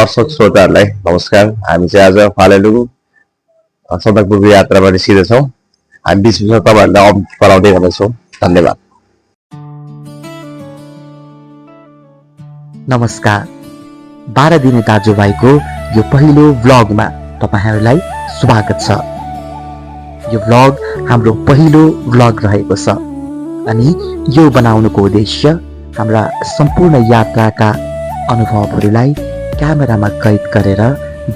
दर्शक श्रोताहरूलाई नमस्कार। हामी चाहिँ आज फालेलुङ सन्दकपुरको यात्रामा निस्किँदैछौँ। हामी बिच बिचमा तपाईँहरूलाई अपडेट गराउँदै गर्नेछौँ। धन्यवाद। नमस्कार। 12 दिने दाजुभाइको यो पहिलो भ्लगमा तपाईहरुलाई स्वागत छ। यो भ्लग हाम्रो पहिलो भ्लग रहेको छ अनि यो बनाउनुको उद्देश्य हाम्रा सम्पूर्ण यात्राका अनुभवहरूलाई क्यामेरामा कैद गरेर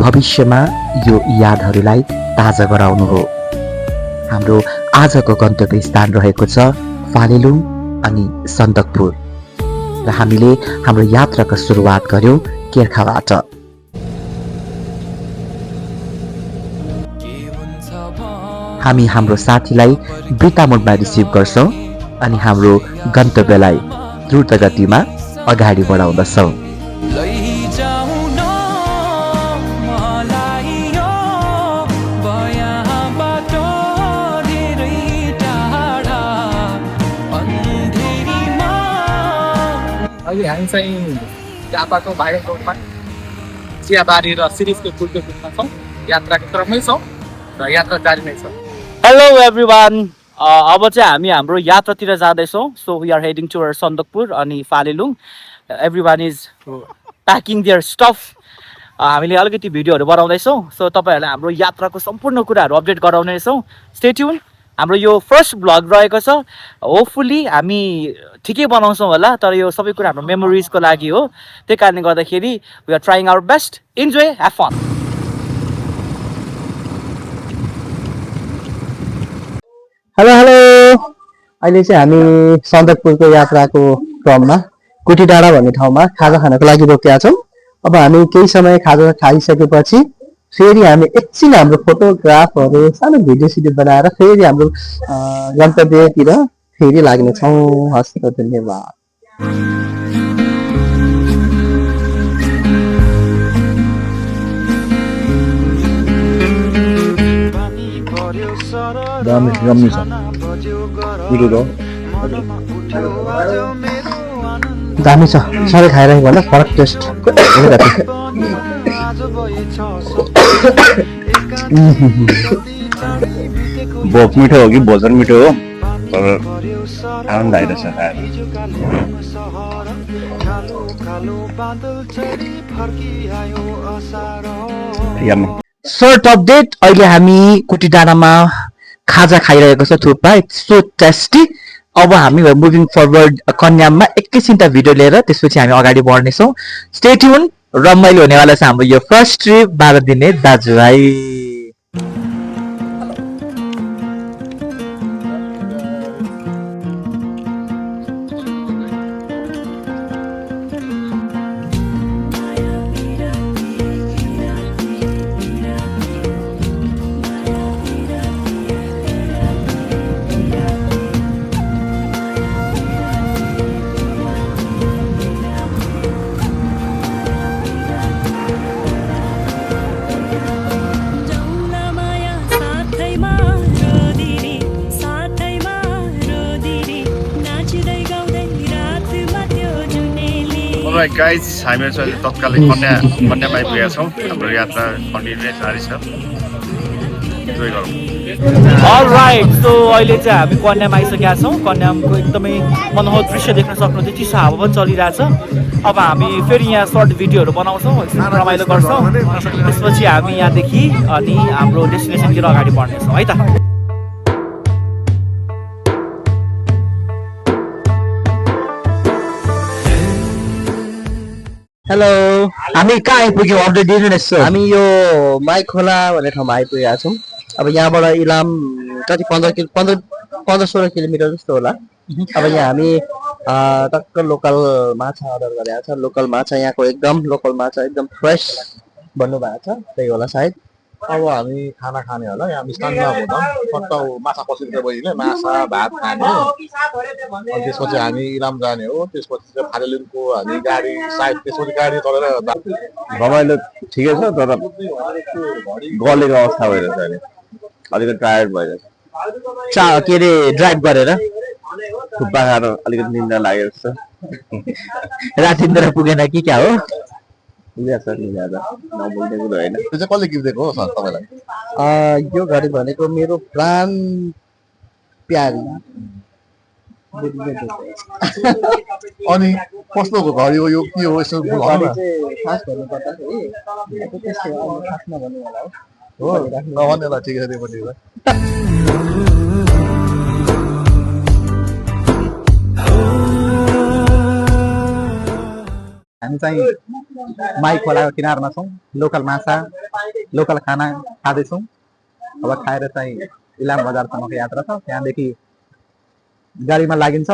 भविष्यमा यो यादहरूलाई ताजा गराउनु हो। हाम्रो आजको गन्तव्य स्थान रहेको छ फालेलुङ अनि सन्दकपुर र हामीले हाम्रो यात्राको सुरुवात गर्यौं केर्खाबाट। हामी हाम्रो साथीलाई बिटामोडमा रिसिभ गर्छौं अनि हाम्रो गन्तव्यलाई द्रुत गतिमा अगाडि बढाउँदछौं। अहिले हामी चाहिँ झापाको भाइरल रोडमा चियाबारी र सिरिजको पुलको बिचमा छौँ। यात्राको क्रममै छौँ र यात्रा जारी नै छ। हेलो एभ्रिवान, अब चाहिँ हामी हाम्रो यात्रातिर जाँदैछौँ। So we are heading to Sandakpur अनि Phalelung. Everyone is packing their stuff. हामीले अलिकति भिडियोहरू बनाउँदैछौँ। सो तपाईँहरूलाई हाम्रो यात्राको सम्पूर्ण कुराहरू अपडेट गराउनेछौँ। Stay tune. हाम्रो यो फर्स्ट भ्लग रहेको छ। होपफुली हामी ठिकै बनाउँछौँ होला, तर यो सबै कुरा हाम्रो मेमोरिजको लागि हो। त्यही कारणले गर्दाखेरि we are trying our best. Enjoy, have fun. Hello hello. अहिले चाहिँ हामी सन्दकपुरको यात्राको क्रममा कुटी डाँडा भन्ने ठाउँमा खाजा खानको लागि रोकेका छौँ। अब हामी केही समय खाजा खाइसकेपछि फेरि हामी एकछिन हाम्रो फोटोग्राफहरू सानो भिडियो सिडियो बनाएर फेरि हाम्रो गन्तव्यतिर फेरि लाग्नेछौँ। हस् त, धन्यवाद। रम्मी छ। दामी छ। सबै खाइरहेको होला, फरक टेस्ट। भोक मिठो हो कि भोजन मिठो हो, तर आनन्द आइरहेछ खाएर। Short update. अहिले हामी कुटी डाँडामा खाजा खाइरहेको छ थुक्पा। It's so tasty. अब हामी मुभिङ फरवर्ड कन्याममा एकैछिन त भिडियो लिएर त्यसपछि हामी अगाडि बढ्नेछौँ। Stay tune. रमाइलो हुनेवाला छ हाम्रो यो फर्स्ट ट्रिप 12 दिने दाजुभाइ। गाइज, हामीहरू चाहिँ तत्कालै कन्यामा आइपुगेका छौँ। हाम्रो यात्रा कन्टिन्यू जारी छ। इन्जोय गरौँ। अलराइट। सो अहिले चाहिँ हामी कन्यामा आइसकेका छौँ। कन्यामको एकदमै मनोहर दृश्य देख्न सक्नुहुन्छ। चिसो हावा पनि चलिरहेछ। अब हामी फेरि यहाँ सर्ट भिडियोहरू बनाउँछौँ, रमाइलो गर्छौँ। त्यसपछि हामी यहाँदेखि अनि हाम्रो डेस्टिनेसनतिर अगाडि बढ्नेछौँ है त। हेलो। हामी कहाँ आइपुग्यौँ? अपडेट दिनुहोस्। हामी यो माई खोला भन्ने ठाउँमा आइपुगेका छौँ। अब यहाँबाट इलाम कति 15-16 किलोमिटर जस्तो होला। अब यहाँ हामी टक्क लोकल माछा अर्डर गरेका छ। लोकल माछा, यहाँको एकदम लोकल माछा, एकदम फ्रेस भन्नुभएको छ, त्यही होला सायद। अब हामी खाना खाने होला। यहाँ मिष्टान्न हुँदा टक्क माछा पसिन्छ बहिनीले, माछा भात खाने। अनि त्यसपछि हामी इलाम जाने हो। त्यसपछि चाहिँ फालेलुङको हामी गाडी सायद त्यसपछि गाडी चलेर रमाइलो ठिकै छ, तर गलेको अवस्था भइरहेछ अहिले। अलिकति टायर्ड भइरहेछ। के अरे ड्राइभ गरेर थुक्पा खाएर अलिकति निन्दा लागेको छ। राति पुगेन कि क्या हो? लिया सर लिएर नबोल्ने कुरो होइन त्यो चाहिँ कसले गिफ्ट दिएको हो सर तपाईँलाई यो घडी भनेको मेरो प्राण प्यारी अनि कस्तो घडी हो यो के हो यसो यो भनौँ घडी न। चाहिँ खास भन्नुपर्दाखेरि अब त्यस्तै हो, अब खास नभन्नु होला हो हो नभन्ने ल ठिकै छ त्योपट्टि ल। हामी चाहिँ माई खोलाको किनारमा छौँ, लोकल माछा लोकल खाना खाँदैछौँ। अब खाएर चाहिँ इलाम बजारसम्मको यात्रा छ, त्यहाँदेखि गाडीमा लागिन्छ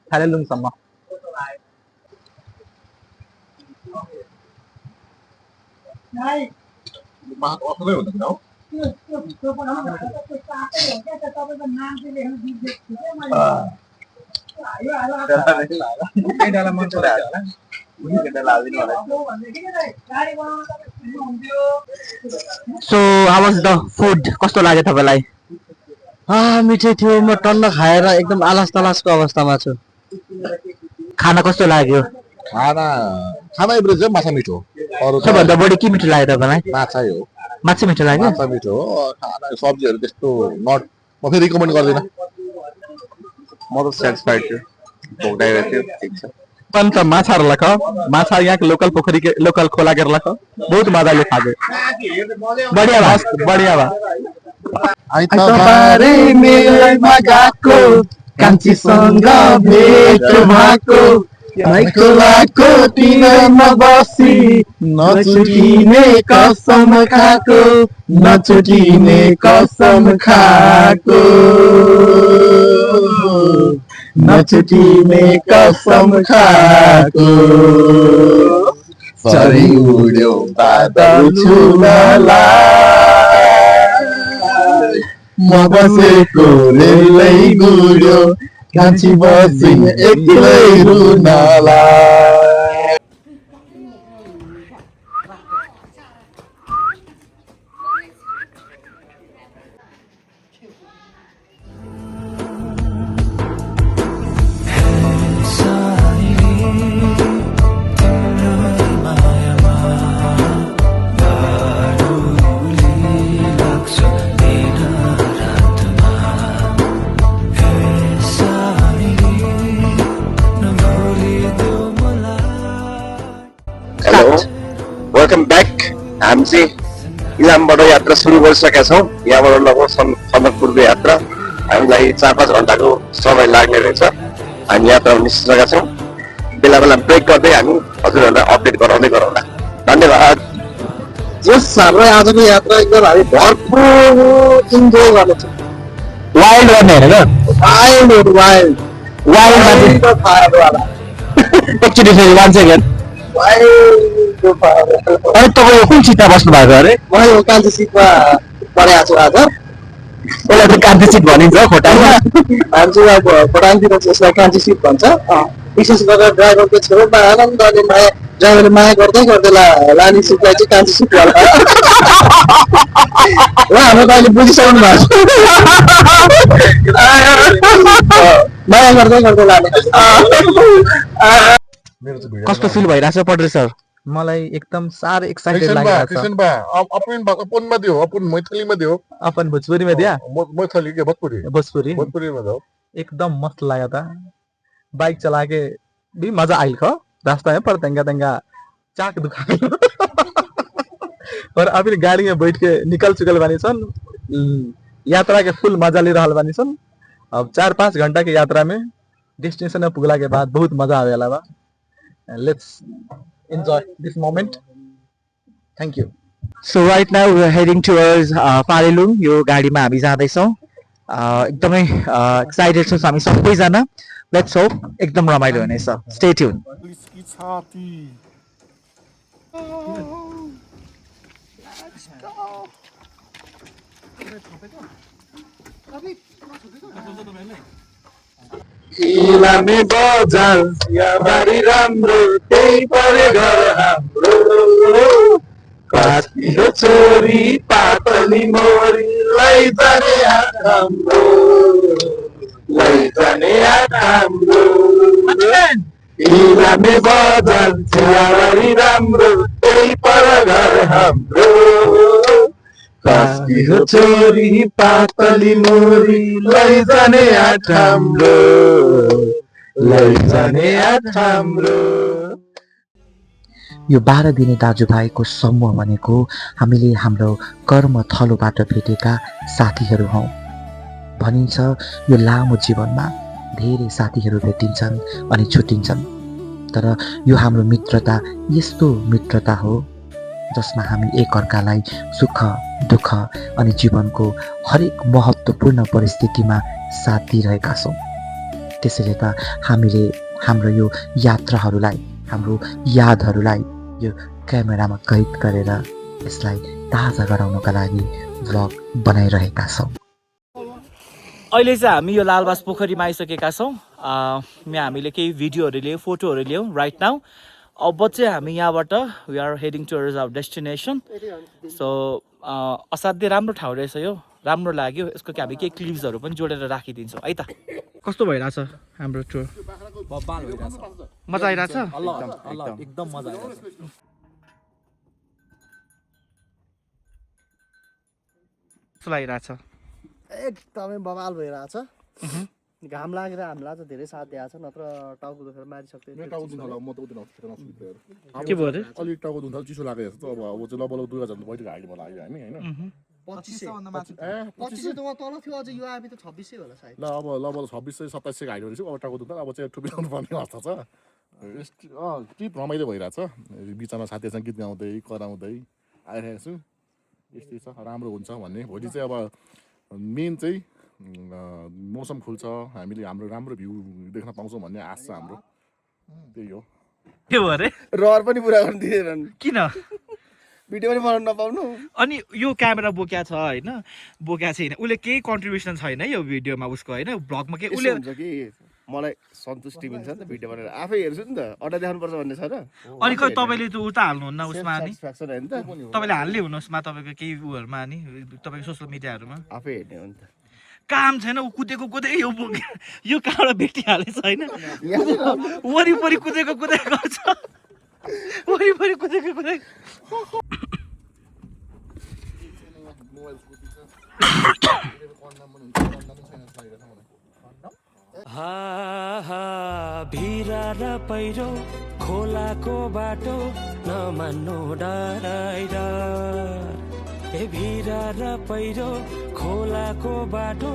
फालेलुङसम्म। माछा असलै हुँदैन हौ so how was the food कस्तो लाग्यो तपाईँलाई मिठै थियो, म टन्न खाएर एकदम आलास तलासको अवस्थामा छु। खाना कस्तो लाग्यो खाना खाना एभरेज चाहिँ माछा मिठो हो अरू त सबभन्दा बढी के मिठो लाग्यो तपाईँलाई माछै हो माछा मिठो लाग्यो माछा मिठो हो खाना सब्जीहरू त्यस्तो नट म फेरि रिकमेन्ड गर्दिनँ म त सेटिस्फाइड छु भोग्दाइरहेको थियो ठिक छ अन्त माछाहरूलाई ख माछा यहाँको लोकल पोखरी के लोकल खोला के ख बहुत मजाले खाजे बढिया भा बढिया भा आइतबारे मेलैमा गएको कान्छीसँग भेट भएको खोलाको तिरमा बसी नछुटिने कसम खाएको नछुटिने कसम खाएको नछुटिने कसम खाएको सरी उड्यो बादल छुनलाई म बसेको रेलै गुड्यो कान्छी बसिन एक्लै रुनलाई हेलो वेलकम ब्याक हामी चाहिँ इलामबाट यात्रा सुरु गरिसकेका छौँ यहाँबाट लगभग सन्दकपुरको यात्रा हामीलाई 4-5 घन्टाको समय लाग्ने रहेछ हामी यात्रामा निस्किसकेका छौँ बेला बेला ब्रेक गर्दै हामी हजुरहरूलाई अपडेट गराउँदै गरौँला धन्यवाद यस हाम्रो आजको यात्रा एकदम हामी भरपुर इन्जोय गर्नेछौँ। वाइल्ड गर्ने होइन वाइल्ड वाइल्ड वाइल्ड फायरवाला एकचोटि फेरि 1 सेकेन्ड वाइल्ड फायर अनि तपाईँ कुन सिटमा बस्नु भएको अरे म यो कान्छी सिटमा परेको छु आज। यसलाई त कान्ति सिट भनिन्छ खोटाङमा हाम्रो अब खोटाङतिर चाहिँ यसलाई कान्छी सिट भन्छ। विशेष गरेर ड्राइभरको छेउमा आनन्दले माया ड्राइभरले माया गर्दै गर्दै लाने सिटलाई चाहिँ कान्छी सिट भन्छ। ल हाम्रो त अहिले बुझिसक्नु भएको छ माया गर्दै गर्दै लाने। मेरो चाहिँ भिडियो कस्तो फिल भइरहेछ पड्रे सर मलाई एकदम साह्रै एक्साइटेड क्रिस्चियन बा लागिरहेको छ। क्रिस्चियन बा अपन दियो अपन मैथिलीमा दियो अपन भोजपुरीमा दिया मैथिली के भोजपुरी भोजपुरी भोजपुरीमा दो एकदम मस्त लगा था। बाइक चला के भी मजा आयल खो रास्ता है पर तंगा तंगा चाक दुखा और अभी गाड़ी में बैठ के निकल चुकल बानी सन यात्रा के फुल मजा ले रहल बानी सन। अब 4-5 घंटा के यात्रा में डेस्टिनेशन में पुगला के बाद बहुत मजा आवेला बा। Let's enjoy this moment. Thank you. So right now we are heading towards Phalelung यो गाडीमा हामी जाँदैछौँ एकदमै एक्साइटेड छौँ हामी सबैजना लेट्स होप एकदम रमाइलो हुनेछ स्टे ट्युन इलामे बजार याबारी राम्रो त्यही परे घर हाम्रो काटियो छोरी पातली मोरी लैजाने हात हाम्रो लैजाने हात हाम्रो इलामे बजार याबारी राम्रो हाम्रो कास्की हो चोरी पातली मोरी लैजाने आठ हाम्रो लैजाने आठ हाम्रो। यो 12 दिने दाजुभाइको समूह भनेको हामीले हाम्रो कर्म थलोबाट भेटेका साथीहरू हौँ। भनिन्छ यो लामो जीवनमा धेरै साथीहरू भेटिन्छन् अनि छुट्टिन्छन्, तर यो हाम्रो मित्रता यस्तो मित्रता हो जसमा हामी एकअर्कालाई सुख दुःख अनि जीवनको हरेक महत्त्वपूर्ण परिस्थितिमा साथ दिइरहेका छौँ। त्यसैले त हामीले हाम्रो यो यात्राहरूलाई, हाम्रो यादहरूलाई यो क्यामेरामा कैद गरेर यसलाई ताजा गराउनका लागि भ्लग बनाइरहेका छौँ। अहिले चाहिँ हामी यो लालबास पोखरीमा आइसकेका छौँ। यहाँ हामीले केही भिडियोहरू लियौँ, फोटोहरू लियौँ राइट नाउ। अब चाहिँ हामी यहाँबाट we are heading towards our destination. So असाध्यै राम्रो ठाउँ रहेछ यो, राम्रो लाग्यो। यसको हामी केही क्लिप्सहरू पनि जोडेर राखिदिन्छौँ है त। कस्तो भइरहेछ हाम्रो टुर? बब्बाल भइरहेछ, मजा आइरहेछ? एकदम मजा आइरहेछ। कस्तो लागिरहेछ? एकदमै बवाल भइरहेछ। घाम लागेर हामीलाई चाहिँ धेरै साथ दिएको छ, नत्र टाउको दुखेर मारिसक्थ्यो। मेरो टाउको दुख्न म त उता नसुत्थेँ। के भयो अरे? अलिक टाउको दुख्न चिसो लागेको छ। अब चाहिँ लगभग 2000 बैठक हाल्नु लाग्यो हामी होइन। 2500 त उहाँ तल थियो, अझ यो आएपछि त 2600 होला सायद। ल अब लगभग 2600-2700 हाल्यो रहेछु। अब टाउको दुख्दा अब चाहिँ ठुपिलाउनु पर्ने अवस्था छ। ट्रिप रमाइलो भइरहेछ। बिचमा साथीहरूसँग गीत गाउँदै कराउँदै आइरहेको छु। यस्तै छ, राम्रो हुन्छ भन्ने। भोलि चाहिँ अब मेन चाहिँ मौसम खुल्छ, हामीले हाम्रो राम्रो भ्यू देख्न पाउँछौँ भन्ने आश छ हाम्रो। त्यही हो। के भयो अरे? रहर पनि पुरा गर्न दिँदैन, किन? भिडियो पनि बनाउन नपाउनु। अनि यो क्यामेरा बोक्या छ होइन, बोक्या छैन, उसले केही कन्ट्रिब्युसन छैन यो भिडियोमा उसको होइन, भ्लगमा केही उसले हुन्छ कि मलाई सन्तुष्टि मिल्छ नि त भिडियो बनाएर, आफै हेर्छु नि त, अर्डर देखाउनुपर्छ भन्ने छ र। अनि खै तपाईँले त उता हाल्नुहुन्न उसमा नि? सेटिस्फ्याक्सन होइन त, तपाईँले हाल्ने हुनुहोस् तपाईँको केही उहरूमा नि, तपाईँको सोसियल मिडियाहरूमा। आफै हेर्ने हो नि त। काम छैन, ऊ कुदेको कुदै यो बोक्यो, यो कहाँबाट भेटिहालेछ होइन, वरिपरि कुदेको कुदै गर्छ, वरिपरि कुदेको कुदै। भिरा र पहिरो खोलाको बाटो नमान्नु डराएर, भिरा र पहिरो खोलाको बाटो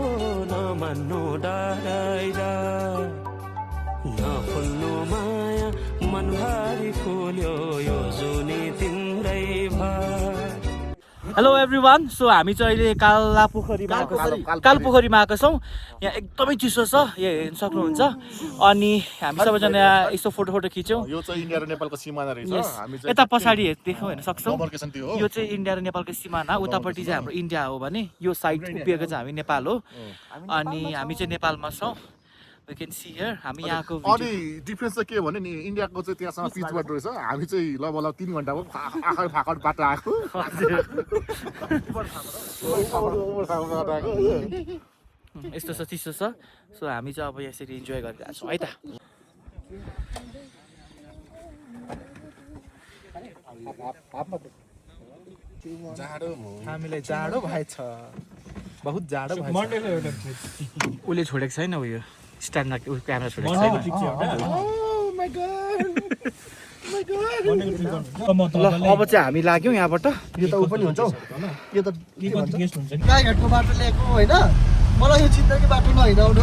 नमान्नु डराएर, नफुल्नु माया मनभरि फुल्यो यो जुनी तिम्रै भर। हेलो एभ्रिवान, सो हामी चाहिँ अहिले कालपोखरीमा आएको छौँ। यहाँ एकदमै चिसो छ, यहाँ हेर्न सक्नुहुन्छ। अनि हामी सबैजना यसो फोटो खिच्यौँ। यो चाहिँ इन्डिया र नेपालको सिमाना रहेछ। हामी चाहिँ यता पछाडि देख्यौँ हेर्न सक्छौँ, लोकेसन त्यो हो। यो चाहिँ इन्डिया र नेपालको सिमाना। उतापट्टि चाहिँ हाम्रो इन्डिया हो भने यो साइड उभिएको चाहिँ हामी नेपाल हो। अनि हामी चाहिँ नेपालमा छौँ। We can see here, हामी यहाँको अनि डिफरेन्स चाहिँ के भने नि, इन्डियाको चाहिँ त्यहाँसम्म पिच बाटो रहेछ, हामी चाहिँ लगभग 3 घन्टाको आखर फाकट बाटो आएको। यस्तो छ, चिसो छ। सो हामी चाहिँ अब यसरी इन्जोय गरिरहेको छौँ है त। हामीलाई जाडो भएछ, बहुत जाडो भएछ। उसले छोडेको छैन उयो स्ट्यान्डमा, क्यामेरा छोडेको छैन। ल अब चाहिँ हामी लाग्यौँ यहाँबाट। यो त ऊ पनि हुन्छ हौ, यो त गाईघाटको बाटो ल्याएको होइन, मलाई यो चिन्ताकै बाटोमा हिँडाउनु,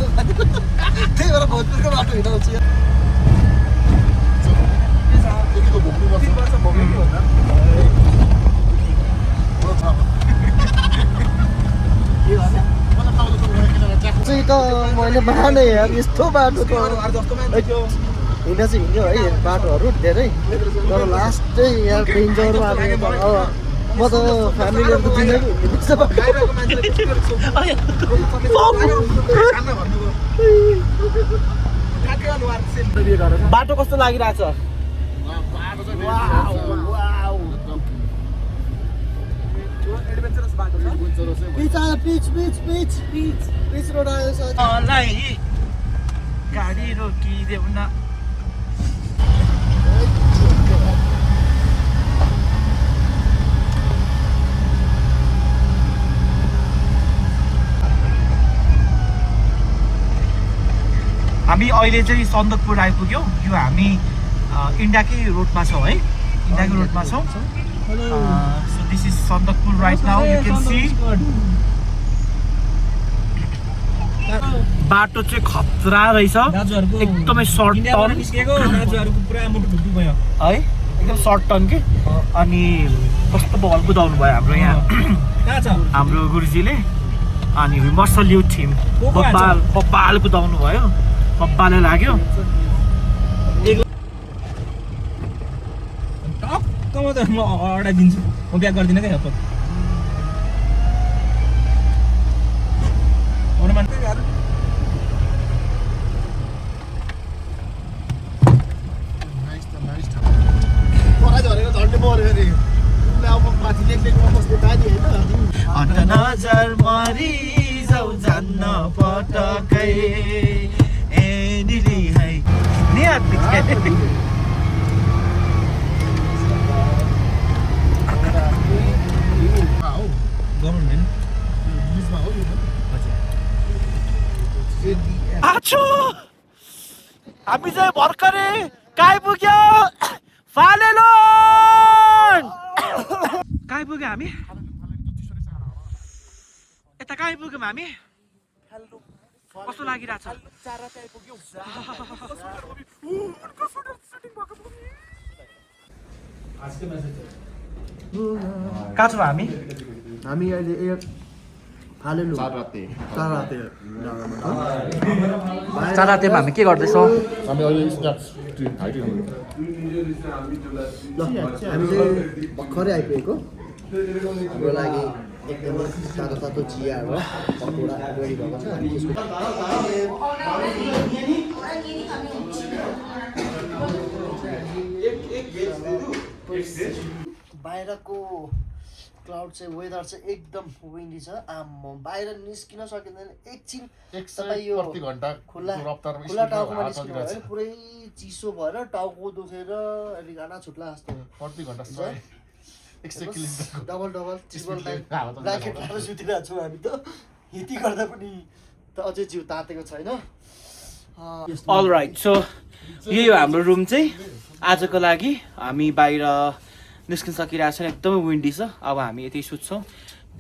त्यही भएर भोजपुरको बाटो हिँडाउँछु। चाहिँ त मैले माने यार, यस्तो बाटो त हिँड्न चाहिँ हिँड्यो है, बाटोहरू धेरै, तर लास्ट चाहिँ यार डेन्जर बाटो। म त फ्यामिलीहरूको जिन्दगी बाटो कस्तो लागिरहेछ? पिच रोड आयो गाडी रोकिदेऊ न। हामी अहिले चाहिँ सन्दकपुर आइपुग्यौँ। यो हामी इन्डियाकै रोडमा छौँ है, इन्डियाकै रोडमा छौँ। So this is Sandakphu right now, you can see. बाटो चाहिँ खतरा रहेछ, एकदमै सर्ट टर्न है, एकदम सर्ट टर्न के। अनि कस्तो बल कुदाउनु भयो हाम्रो यहाँ हाम्रो गुरुजीले। अनि वी मस्ट सल्युट हिम। बब्बाल कुदाउनु भयो, बब्बाले लाग्यो। टक्कमा त म अडाइदिन्छु, म ब्याक गर्दिनँ क्या हेल्प। नजर मरी जाऊ जान्न पटकै एनिली है आछु हामी चाहिँ भर्खरै काइपुग्यो फालेलोन। काइपुग्यो हामी, यता काइपुग्यौँ हामी। कस्तो लागिरहेछ? कहाँ छौँ हामी? हामी अहिले फालेलु चारातेमा हामी के गर्दैछौँ? हामी अहिले स्न्याक्स खाइदिनु। ल हामी चाहिँ भर्खरै आइपुगेको। हाम्रो लागि एकदमै तातो तातो चिया र पकौडा रेडी भएको छ। हामी त्यसको बाहिरको क्लाउड चाहिँ वेदर चाहिँ एकदम विन्डी छ। बाहिर निस्किन सकिँदैन। एकछिन तपाईँ यो खुल्ला टाउकोमा निस्किनु भयो भने पुरै चिसो भएर टाउको दुखेर रिगाना छुट्ला जस्तो डबल ट्रिपल टाइम ब्ल्याङ्केट लगाएर सुतिरहेको छौँ हामी त। यति गर्दा पनि त अझै जिउ तातेको छैन। अल राइट, सो यही हो हाम्रो रुम चाहिँ आजको लागि। हामी बाहिर निस्किन सकिरहेको छैन, एकदमै विन्डी छ। अब हामी यति सुत्छौँ,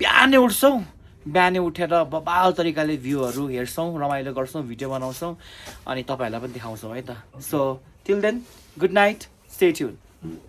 बिहानै उठ्छौँ। बिहानै उठेर बबाल तरिकाले भ्यूहरू हेर्छौँ, रमाइलो गर्छौँ, भिडियो बनाउँछौँ अनि तपाईँहरूलाई पनि देखाउँछौँ है त। So till then good night, stay tune.